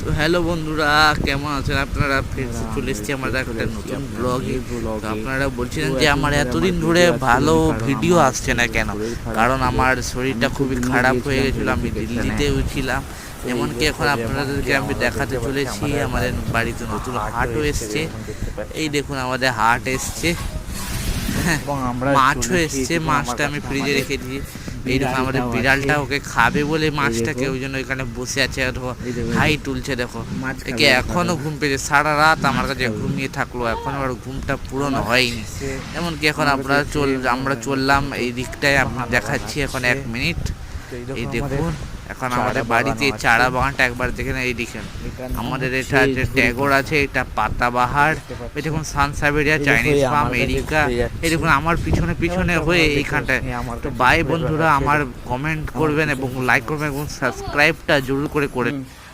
তো হ্যালো বন্ধুরা, কেমন আছেন আপনারা? ফিরে চলে এসেছি আমাদের একটা নতুন ব্লগে। তো আপনারা বলছিলেন যে আমার এতদিন ধরে ভালো ভিডিও আসছে না কেন? কারণ আমার শরীরটা খুবই খারাপ হয়ে গেছিলো, আমি দিল্লিতেও ছিলাম। এমনকি এখন আপনাদেরকে আমি দেখাতে চলেছি আমাদের বাড়িতে নতুন হাটও এসছে। এই দেখুন আমাদের হাট এসছে, মাছও এসছে। মাছটা আমি ফ্রিজে রেখেছি। এইরকম আমাদের বিড়ালটা ওকে খাবে বলে মাছটাকে, ওই জন্য এখানে বসে আছে, হাই তুলছে। দেখো একে এখনো ঘুম পেয়েছে, সারা রাত আমার কাছে ঘুমিয়ে থাকলো, এখন আবার ঘুমটা পূরণ হয়নি। এমনকি এখন আমরা চললাম এই দিকটায়, আমি দেখাচ্ছি এখন 1 মিনিট। এই দেখুন এখন আমাদের বাড়িতে চারা বাগানটা একবার দেখেন। এই দেখেন আমাদের এটা যে ট্যাগর আছে, এটা পাতাবাহার, এই দেখুন সানসাইবেরিয়া, চাইনিজ পাম, এরিকা। এই দেখুন আমার পিছনে পিছনে হয়ে এইখানটায়। তো বাই বন্ধুরা, আমার কমেন্ট করবেন এবং লাইক করবেন এবং সাবস্ক্রাইবটা জরুর করে